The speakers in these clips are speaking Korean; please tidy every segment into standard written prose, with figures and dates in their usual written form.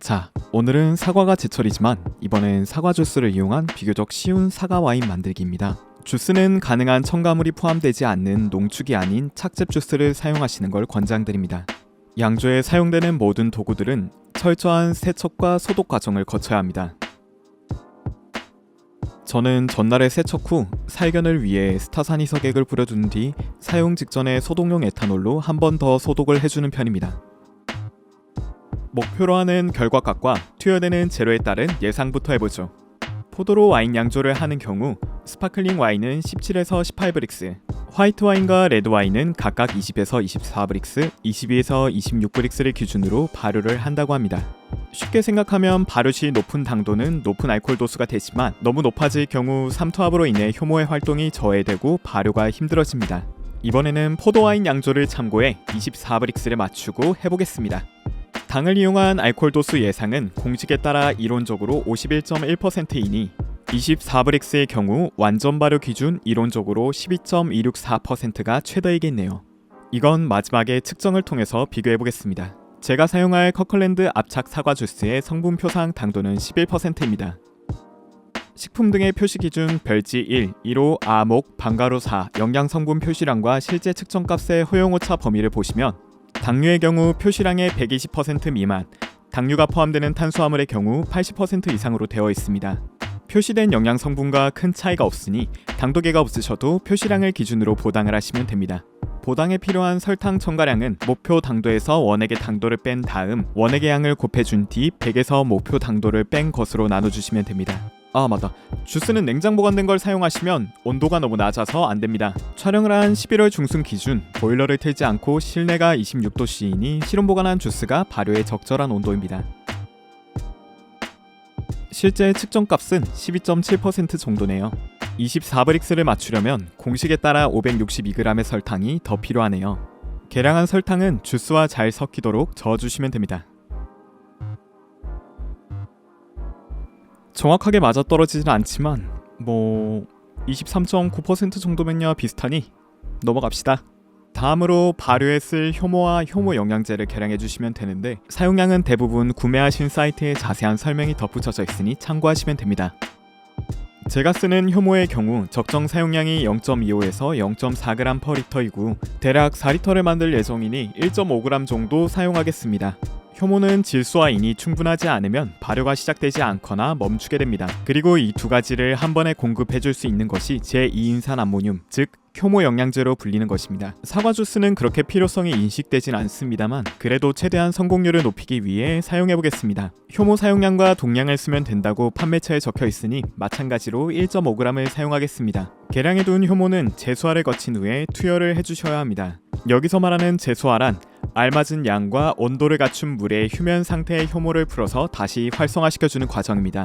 자, 오늘은 사과가 제철이지만 이번엔 사과 주스를 이용한 비교적 쉬운 사과 와인 만들기입니다. 주스는 가능한 첨가물이 포함되지 않는 농축이 아닌 착즙 주스를 사용하시는 걸 권장드립니다. 양조에 사용되는 모든 도구들은 철저한 세척과 소독 과정을 거쳐야 합니다. 저는 전날에 세척 후 살균을 위해 스타산이석액을 뿌려준 뒤 사용 직전에 소독용 에탄올로 한 번 더 소독을 해주는 편입니다. 목표로 하는 결과값과 투여되는 재료에 따른 예상부터 해보죠. 포도로 와인 양조를 하는 경우 스파클링 와인은 17에서 18브릭스, 화이트 와인과 레드 와인은 각각 20에서 24브릭스, 22에서 26브릭스를 기준으로 발효를 한다고 합니다. 쉽게 생각하면 발효시 높은 당도는 높은 알코올 도수가 되지만 너무 높아질 경우 삼투압으로 인해 효모의 활동이 저해되고 발효가 힘들어집니다. 이번에는 포도 와인 양조를 참고해 24브릭스를 맞추고 해보겠습니다. 당을 이용한 알코올 도수 예상은 공식에 따라 이론적으로 51.1%이니 24브릭스의 경우 완전 발효 기준 이론적으로 12.264%가 최대이겠네요. 이건 마지막에 측정을 통해서 비교해보겠습니다. 제가 사용할 커클랜드 압착 사과 주스의 성분 표상 당도는 11%입니다. 식품 등의 표시 기준 별지 1, 1호, 아목, 방가루 4, 영양 성분 표시량과 실제 측정값의 허용오차 범위를 보시면 당류의 경우 표시량의 120% 미만, 당류가 포함되는 탄수화물의 경우 80% 이상으로 되어 있습니다. 표시된 영양 성분과 큰 차이가 없으니 당도계가 없으셔도 표시량을 기준으로 보당을 하시면 됩니다. 보당에 필요한 설탕 첨가량은 목표 당도에서 원액의 당도를 뺀 다음 원액의 양을 곱해준 뒤 100에서 목표 당도를 뺀 것으로 나눠주시면 됩니다. 아 맞다, 주스는 냉장 보관된 걸 사용하시면 온도가 너무 낮아서 안됩니다. 촬영을 한 11월 중순 기준 보일러를 틀지 않고 실내가 26도씨이니 실온 보관한 주스가 발효에 적절한 온도입니다. 실제 측정값은 12.7% 정도네요. 24브릭스를 맞추려면 공식에 따라 562g의 설탕이 더 필요하네요. 계량한 설탕은 주스와 잘 섞이도록 저어주시면 됩니다. 정확하게 맞아떨어지진 않지만 23.9% 정도면야 비슷하니 넘어갑시다. 다음으로 발효에 쓸 효모와 효모 영양제를 계량해주시면 되는데 사용량은 대부분 구매하신 사이트에 자세한 설명이 덧붙여져 있으니 참고하시면 됩니다. 제가 쓰는 효모의 경우 적정 사용량이 0.25에서 0.4g/리터이고 대략 4리터를 만들 예정이니 1.5g 정도 사용하겠습니다. 효모는 질소와 인이 충분하지 않으면 발효가 시작되지 않거나 멈추게 됩니다. 그리고 이 두 가지를 한 번에 공급해줄 수 있는 것이 제2인산 암모늄, 즉 효모 영양제로 불리는 것입니다. 사과 주스는 그렇게 필요성이 인식되진 않습니다만 그래도 최대한 성공률을 높이기 위해 사용해보겠습니다. 효모 사용량과 동량을 쓰면 된다고 판매처에 적혀 있으니 마찬가지로 1.5g을 사용하겠습니다. 계량해둔 효모는 제수화를 거친 후에 투여를 해주셔야 합니다. 여기서 말하는 제수화란 알맞은 양과 온도를 갖춘 물에 휴면 상태의 효모를 풀어서 다시 활성화시켜주는 과정입니다.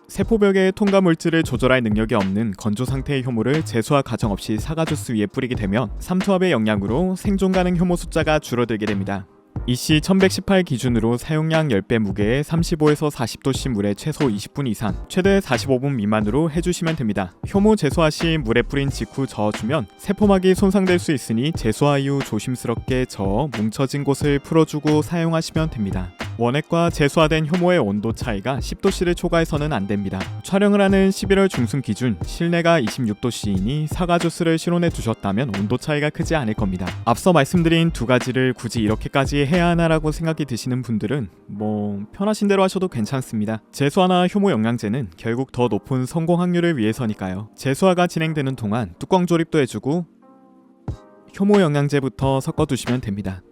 세포벽에 통과 물질을 조절할 능력이 없는 건조 상태의 효모를 제수화 과정 없이 사과 주스 위에 뿌리게 되면 삼투압의 영향으로 생존 가능 효모 숫자가 줄어들게 됩니다. 이시 1118 기준으로 사용량 10배 무게의 35에서 40도씨 물에 최소 20분 이상, 최대 45분 미만으로 해주시면 됩니다. 효모 제수화 시 물에 뿌린 직후 저어주면 세포막이 손상될 수 있으니 제수화 이후 조심스럽게 저어 뭉쳐진 곳을 풀어주고 사용하시면 됩니다. 원액과 제수화된 효모의 온도 차이가 10도씨를 초과해서는 안됩니다. 촬영을 하는 11월 중순 기준 실내가 26도씨이니 사과 주스를 실온에 두셨다면 온도 차이가 크지 않을 겁니다. 앞서 말씀드린 두 가지를 굳이 이렇게까지 해야 하나라고 생각이 드시는 분들은 편하신 대로 하셔도 괜찮습니다. 제수화나 효모 영양제는 결국 더 높은 성공 확률을 위해서니까요. 제수화가 진행되는 동안 뚜껑 조립도 해주고 효모 영양제부터 섞어두시면 됩니다.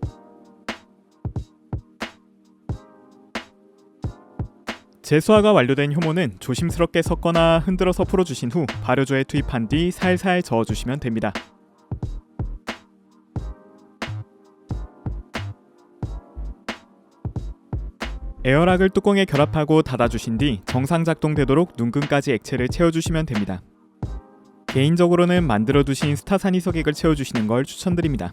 제수화가 완료된 효모는 조심스럽게 섞거나 흔들어서 풀어주신 후 발효조에 투입한 뒤 살살 저어주시면 됩니다. 에어락을 뚜껑에 결합하고 닫아주신 뒤 정상 작동되도록 눈금까지 액체를 채워주시면 됩니다. 개인적으로는 만들어두신 스타산이석액을 채워주시는 걸 추천드립니다.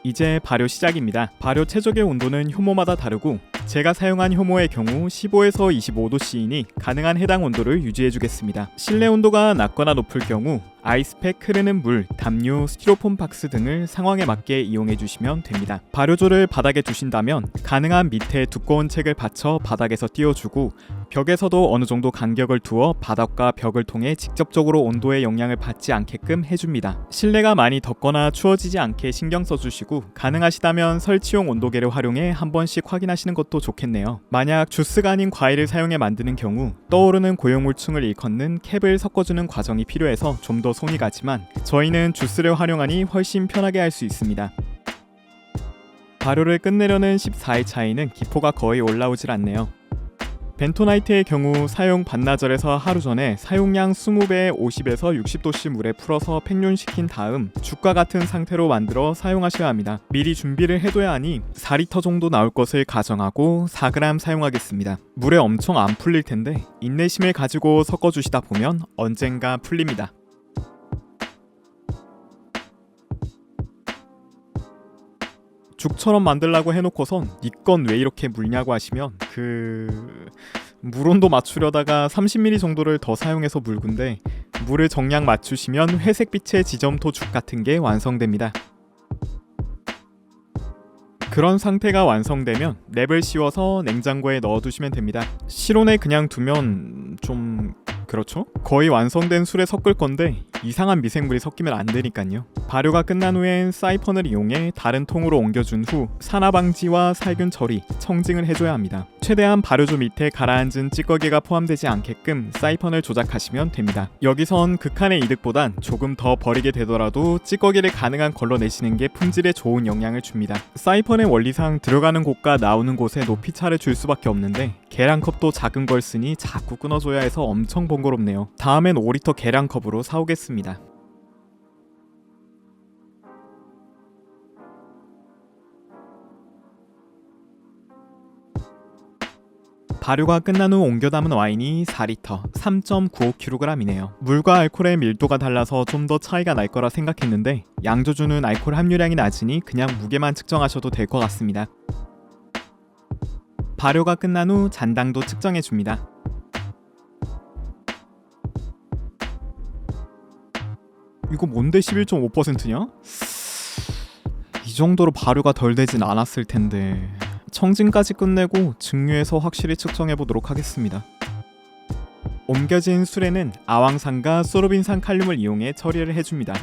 이제 발효 시작입니다. 발효 최적의 온도는 효모마다 다르고 제가 사용한 효모의 경우 15에서 25도씨이니 가능한 해당 온도를 유지해주겠습니다. 실내 온도가 낮거나 높을 경우 아이스팩, 흐르는 물, 담요, 스티로폼 박스 등을 상황에 맞게 이용해 주시면 됩니다. 발효조를 바닥에 두신다면 가능한 밑에 두꺼운 책을 받쳐 바닥에서 띄워주고 벽에서도 어느 정도 간격을 두어 바닥과 벽을 통해 직접적으로 온도의 영향을 받지 않게끔 해줍니다. 실내가 많이 덥거나 추워지지 않게 신경 써주시고 가능하시다면 설치용 온도계를 활용해 한 번씩 확인하시는 것도 좋겠네요. 만약 주스가 아닌 과일을 사용해 만드는 경우 떠오르는 고용물층을 일컫는 캡을 섞어주는 과정이 필요해서 좀 더 손이 가지만 저희는 주스를 활용하니 훨씬 편하게 할 수 있습니다. 발효를 끝내려는 14일 차이는 기포가 거의 올라오질 않네요. 벤토나이트의 경우 사용 반나절에서 하루 전에 사용량 20배의 50에서 60도씨 물에 풀어서 팽륜시킨 다음 죽과 같은 상태로 만들어 사용하셔야 합니다. 미리 준비를 해둬야 하니 4리터 정도 나올 것을 가정하고 4g 사용하겠습니다. 물에 엄청 안 풀릴 텐데 인내심을 가지고 섞어주시다 보면 언젠가 풀립니다. 죽처럼 만들라고 해놓고선 니 건 왜 이렇게 묽냐고 하시면 물 온도 맞추려다가 30ml 정도를 더 사용해서 묽은데 물을 정량 맞추시면 회색빛의 지점토 죽 같은 게 완성됩니다. 그런 상태가 완성되면 랩을 씌워서 냉장고에 넣어두시면 됩니다. 실온에 그냥 두면 좀 그렇죠? 거의 완성된 술에 섞을 건데 이상한 미생물이 섞이면 안 되니까요. 발효가 끝난 후엔 사이펀을 이용해 다른 통으로 옮겨준 후 산화 방지와 살균 처리, 청징을 해줘야 합니다. 최대한 발효조 밑에 가라앉은 찌꺼기가 포함되지 않게끔 사이펀을 조작하시면 됩니다. 여기선 극한의 이득보단 조금 더 버리게 되더라도 찌꺼기를 가능한 걸러내시는 게 품질에 좋은 영향을 줍니다. 사이펀의 원리상 들어가는 곳과 나오는 곳에 높이 차를 줄 수밖에 없는데 계량컵도 작은 걸 쓰니 자꾸 끊어줘야 해서 엄청 번거롭네요. 다음엔 5리터 계량컵으로 사오겠습니다. 발효가 끝난 후 옮겨 담은 와인이 4리터, 3.95kg이네요. 물과 알코올의 밀도가 달라서 좀 더 차이가 날 거라 생각했는데 양조주는 알코올 함유량이 낮으니 그냥 무게만 측정하셔도 될 것 같습니다. 발효가 끝난 후 잔당도 측정해줍니다. 이거 뭔데 11.5%냐? 이 정도로 발효가 덜 되진 않았을 텐데 청진까지 끝내고 증류해서 확실히 측정해보도록 하겠습니다. 옮겨진 술에는 아왕산과 소르빈산 칼륨을 이용해 처리를 해줍니다.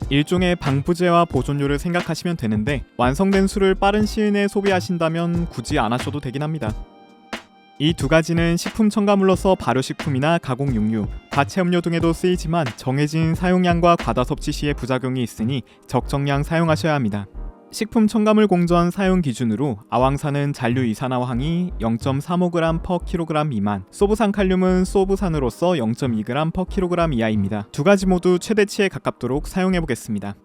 일종의 방부제와 보존료를 생각하시면 되는데 완성된 술을 빠른 시일 내에 소비하신다면 굳이 안 하셔도 되긴 합니다. 이 두 가지는 식품 첨가물로서 발효식품이나 가공육류, 과채음료 등에도 쓰이지만 정해진 사용량과 과다 섭취 시에 부작용이 있으니 적정량 사용하셔야 합니다. 식품 첨가물 공전 사용 기준으로 아왕산은 잔류 이산화황이 0.35g/kg 미만, 소부산 칼륨은 소부산으로서 0.2g/kg 이하입니다. 두 가지 모두 최대치에 가깝도록 사용해 보겠습니다.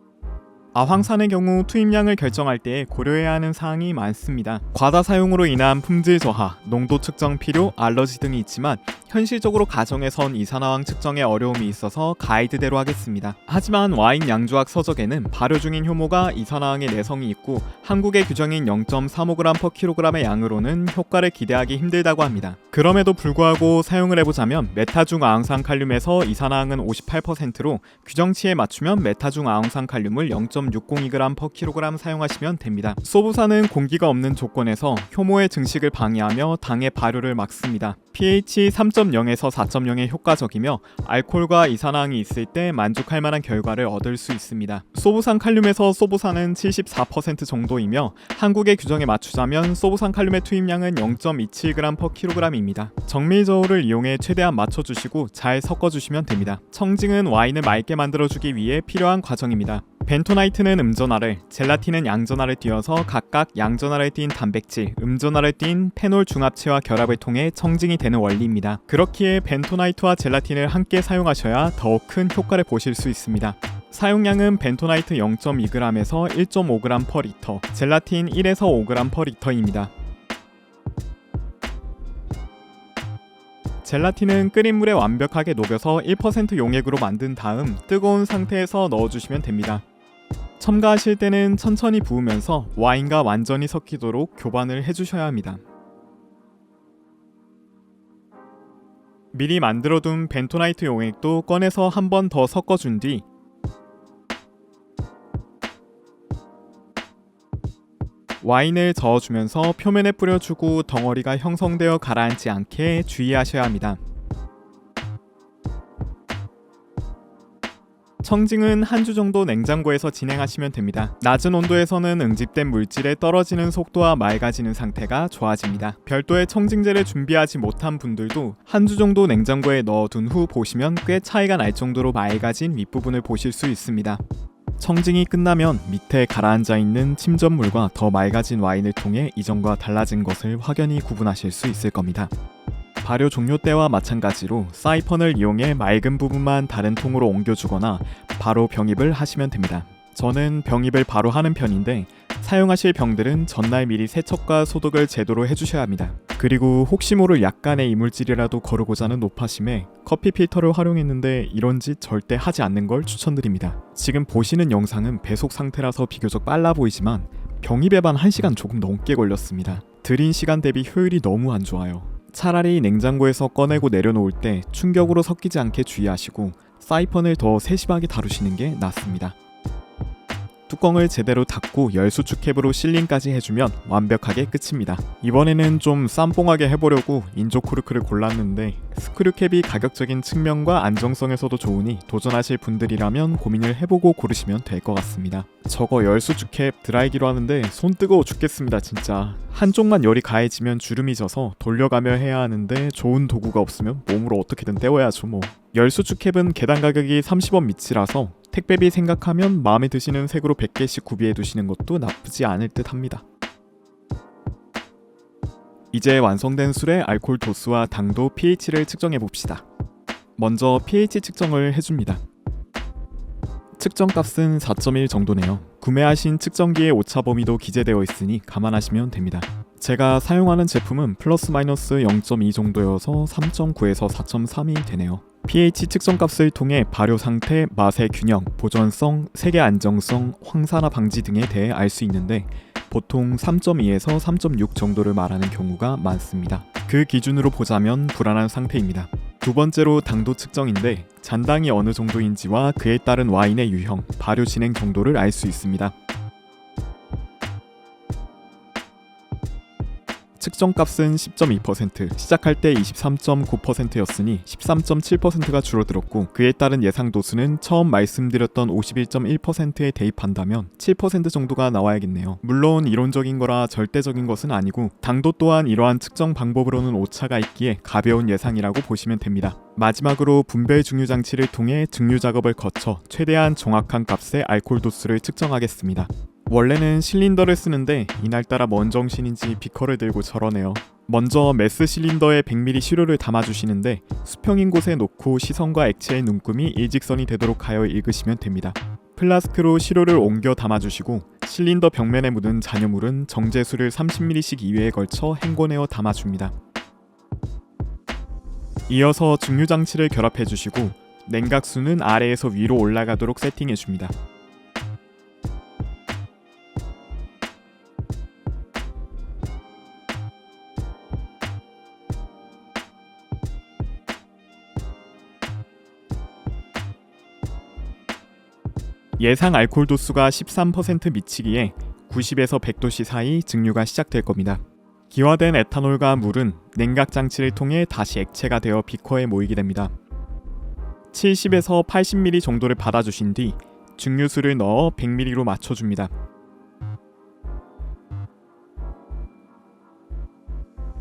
아황산의 경우 투입량을 결정할 때 고려해야 하는 사항이 많습니다. 과다 사용으로 인한 품질 저하, 농도 측정 필요, 알러지 등이 있지만 현실적으로 가정에선 이산화황 측정에 어려움이 있어서 가이드대로 하겠습니다. 하지만 와인 양조학 서적에는 발효 중인 효모가 이산화황의 내성이 있고 한국의 규정인 0.35g/kg의 양으로는 효과를 기대하기 힘들다고 합니다. 그럼에도 불구하고 사용을 해보자면 메타중 아황산 칼륨에서 이산화황은 58%로 규정치에 맞추면 메타중 아황산 칼륨을 0.602g/kg 사용하시면 됩니다. 소부산은 공기가 없는 조건에서 효모의 증식을 방해하며 당의 발효를 막습니다. pH 3.0에서 4.0에 효과적이며 알코올과 이산화황이 있을 때 만족할 만한 결과를 얻을 수 있습니다. 소부산 칼륨에서 소부산은 74% 정도이며 한국의 규정에 맞추자면 소부산 칼륨의 투입량은 0.27g/kg입니다. 정밀 저울을 이용해 최대한 맞춰주시고 잘 섞어주시면 됩니다. 청징은 와인을 맑게 만들어주기 위해 필요한 과정입니다. 벤토나이트는 음전화를, 젤라틴은 양전화를 띄어서 각각 양전화를 띈 단백질, 음전화를 띈 페놀 중합체와 결합을 통해 청징이 되는 원리입니다. 그렇기에 벤토나이트와 젤라틴을 함께 사용하셔야 더욱 큰 효과를 보실 수 있습니다. 사용량은 벤토나이트 0.2g에서 1.5g/리터, 젤라틴 1에서 5g/리터입니다. 젤라틴은 끓인 물에 완벽하게 녹여서 1% 용액으로 만든 다음 뜨거운 상태에서 넣어주시면 됩니다. 첨가하실 때는 천천히 부으면서 와인과 완전히 섞이도록 교반을 해주셔야 합니다. 미리 만들어둔 벤토나이트 용액도 꺼내서 한 번 더 섞어준 뒤 와인을 저어주면서 표면에 뿌려주고 덩어리가 형성되어 가라앉지 않게 주의하셔야 합니다. 청징은 한 주 정도 냉장고에서 진행하시면 됩니다. 낮은 온도에서는 응집된 물질의 떨어지는 속도와 맑아지는 상태가 좋아집니다. 별도의 청징제를 준비하지 못한 분들도 한 주 정도 냉장고에 넣어둔 후 보시면 꽤 차이가 날 정도로 맑아진 윗부분을 보실 수 있습니다. 청징이 끝나면 밑에 가라앉아 있는 침전물과 더 맑아진 와인을 통해 이전과 달라진 것을 확연히 구분하실 수 있을 겁니다. 발효 종료 때와 마찬가지로 사이펀을 이용해 맑은 부분만 다른 통으로 옮겨주거나 바로 병입을 하시면 됩니다. 저는 병입을 바로 하는 편인데 사용하실 병들은 전날 미리 세척과 소독을 제대로 해주셔야 합니다. 그리고 혹시 모를 약간의 이물질이라도 거르고자 하는 노파심에 커피 필터를 활용했는데 이런 짓 절대 하지 않는 걸 추천드립니다. 지금 보시는 영상은 배속 상태라서 비교적 빨라 보이지만 병입에만 1시간 조금 넘게 걸렸습니다. 들인 시간 대비 효율이 너무 안 좋아요. 차라리 냉장고에서 꺼내고 내려놓을 때 충격으로 섞이지 않게 주의하시고 사이펀을 더 세심하게 다루시는 게 낫습니다. 뚜껑을 제대로 닫고 열수축 캡으로 실링까지 해주면 완벽하게 끝입니다. 이번에는 좀 쌈뽕하게 해보려고 인조 코르크를 골랐는데 스크류 캡이 가격적인 측면과 안정성에서도 좋으니 도전하실 분들이라면 고민을 해보고 고르시면 될 것 같습니다. 저거 열수축 캡 드라이기로 하는데 손 뜨거워 죽겠습니다. 진짜 한쪽만 열이 가해지면 주름이 져서 돌려가며 해야 하는데 좋은 도구가 없으면 몸으로 어떻게든 때워야죠 뭐. 열수축 캡은 개당 가격이 30원 미치라서 택배비 생각하면 마음에 드시는 색으로 100개씩 구비해 두시는 것도 나쁘지 않을 듯 합니다. 이제 완성된 술의 알코올 도수와 당도, pH를 측정해 봅시다. 먼저 pH 측정을 해줍니다. 측정값은 4.1 정도네요. 구매하신 측정기의 오차 범위도 기재되어 있으니 감안하시면 됩니다. 제가 사용하는 제품은 플러스 마이너스 0.2 정도여서 3.9에서 4.3이 되네요. pH 측정값을 통해 발효 상태, 맛의 균형, 보존성, 색의 안정성, 황산화 방지 등에 대해 알 수 있는데 보통 3.2에서 3.6 정도를 말하는 경우가 많습니다. 그 기준으로 보자면 불안한 상태입니다. 두 번째로 당도 측정인데 잔당이 어느 정도인지와 그에 따른 와인의 유형, 발효 진행 정도를 알 수 있습니다. 측정값은 10.2%, 시작할 때 23.9%였으니 13.7%가 줄어들었고 그에 따른 예상 도수는 처음 말씀드렸던 51.1%에 대입한다면 7% 정도가 나와야겠네요. 물론 이론적인 거라 절대적인 것은 아니고 당도 또한 이러한 측정 방법으로는 오차가 있기에 가벼운 예상이라고 보시면 됩니다. 마지막으로 분별 증류 장치를 통해 증류 작업을 거쳐 최대한 정확한 값의 알코올 도수를 측정하겠습니다. 원래는 실린더를 쓰는데 이날따라 뭔 정신인지 비커를 들고 저러네요. 먼저 메스 실린더에 100ml 시료를 담아주시는데 수평인 곳에 놓고 시선과 액체의 눈금이 일직선이 되도록 하여 읽으시면 됩니다. 플라스크로 시료를 옮겨 담아주시고 실린더 벽면에 묻은 잔여물은 정제수를 30ml씩 2회에 걸쳐 헹궈내어 담아줍니다. 이어서 증류장치를 결합해주시고 냉각수는 아래에서 위로 올라가도록 세팅해줍니다. 예상 알코올 도수가 13% 미치기에 90에서 100도씨 사이 증류가 시작될 겁니다. 기화된 에탄올과 물은 냉각 장치를 통해 다시 액체가 되어 비커에 모이게 됩니다. 70에서 80ml 정도를 받아주신 뒤 증류수를 넣어 100ml로 맞춰줍니다.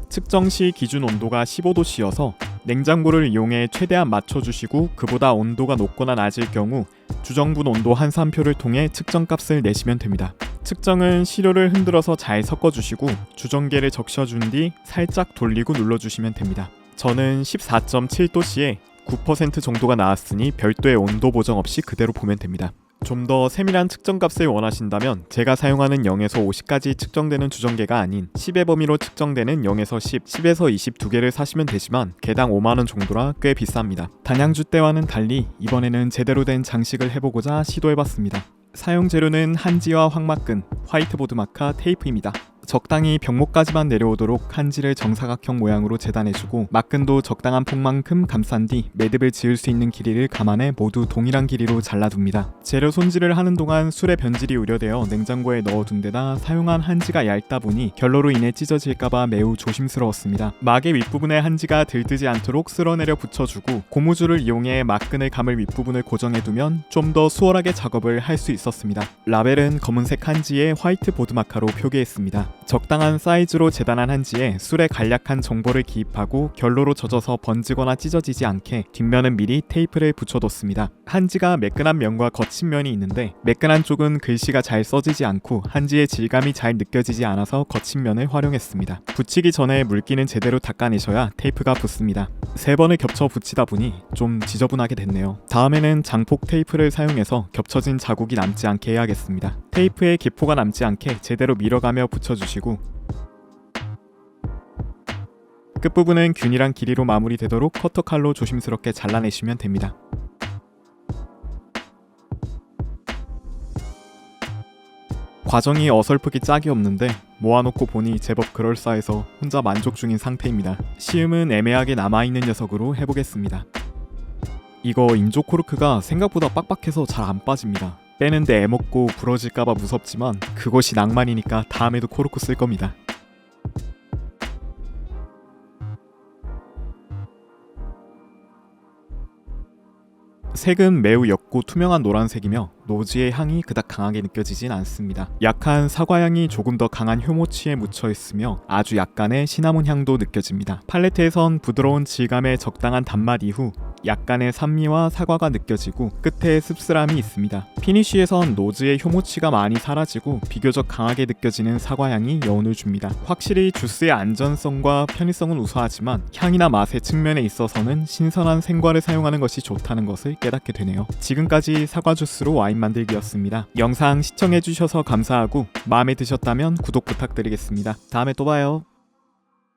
측정 시 기준 온도가 15도씨여서 냉장고를 이용해 최대한 맞춰주시고 그보다 온도가 높거나 낮을 경우 주정분 온도 환산표를 통해 측정값을 내시면 됩니다. 측정은 시료를 흔들어서 잘 섞어주시고 주정계를 적셔준 뒤 살짝 돌리고 눌러주시면 됩니다. 저는 14.7도씨에 9% 정도가 나왔으니 별도의 온도 보정 없이 그대로 보면 됩니다. 좀 더 세밀한 측정값을 원하신다면 제가 사용하는 0에서 50까지 측정되는 주정계가 아닌 10의 범위로 측정되는 0에서 10, 10에서 20 두 개를 사시면 되지만 개당 5만원 정도라 꽤 비쌉니다. 단양주 때와는 달리 이번에는 제대로 된 장식을 해보고자 시도해봤습니다. 사용 재료는 한지와 황막근, 화이트보드 마카, 테이프입니다. 적당히 병목까지만 내려오도록 한지를 정사각형 모양으로 재단해주고 막근도 적당한 폭만큼 감싼 뒤 매듭을 지을 수 있는 길이를 감안해 모두 동일한 길이로 잘라둡니다. 재료 손질을 하는 동안 술의 변질이 우려되어 냉장고에 넣어둔 데다 사용한 한지가 얇다 보니 결로로 인해 찢어질까봐 매우 조심스러웠습니다. 막의 윗부분에 한지가 들뜨지 않도록 쓸어내려 붙여주고 고무줄을 이용해 막근을 감을 윗부분을 고정해두면 좀 더 수월하게 작업을 할 수 있었습니다. 라벨은 검은색 한지에 화이트 보드 마카로 표기했습니다. 적당한 사이즈로 재단한 한지에 술에 간략한 정보를 기입하고 결로로 젖어서 번지거나 찢어지지 않게 뒷면은 미리 테이프를 붙여뒀습니다. 한지가 매끈한 면과 거친 면이 있는데 매끈한 쪽은 글씨가 잘 써지지 않고 한지의 질감이 잘 느껴지지 않아서 거친 면을 활용했습니다. 붙이기 전에 물기는 제대로 닦아내셔야 테이프가 붙습니다. 3번을 겹쳐 붙이다 보니 좀 지저분하게 됐네요. 다음에는 장폭 테이프를 사용해서 겹쳐진 자국이 남지 않게 해야겠습니다. 테이프에 기포가 남지 않게 제대로 밀어가며 붙여주시고 끝부분은 균일한 길이로 마무리되도록 커터칼로 조심스럽게 잘라내시면 됩니다. 과정이 어설프기 짝이 없는데 모아놓고 보니 제법 그럴싸해서 혼자 만족 중인 상태입니다. 시음은 애매하게 남아있는 녀석으로 해보겠습니다. 이거 인조 코르크가 생각보다 빡빡해서 잘 안 빠집니다. 빼는데 애먹고 부러질까봐 무섭지만 그것이 낭만이니까 다음에도 코르크 쓸 겁니다. 색은 매우 옅고 투명한 노란색이며 노지의 향이 그닥 강하게 느껴지진 않습니다. 약한 사과향이 조금 더 강한 효모치에 묻혀있으며 아주 약간의 시나몬 향도 느껴집니다. 팔레트에선 부드러운 질감의 적당한 단맛 이후 약간의 산미와 사과가 느껴지고 끝에 씁쓸함이 있습니다. 피니쉬에선 노즈의 효모치가 많이 사라지고 비교적 강하게 느껴지는 사과향이 여운을 줍니다. 확실히 주스의 안전성과 편의성은 우수하지만 향이나 맛의 측면에 있어서는 신선한 생과를 사용하는 것이 좋다는 것을 깨닫게 되네요. 지금까지 사과 주스로 와인 만들기였습니다. 영상 시청해주셔서 감사하고 마음에 드셨다면 구독 부탁드리겠습니다. 다음에 또 봐요.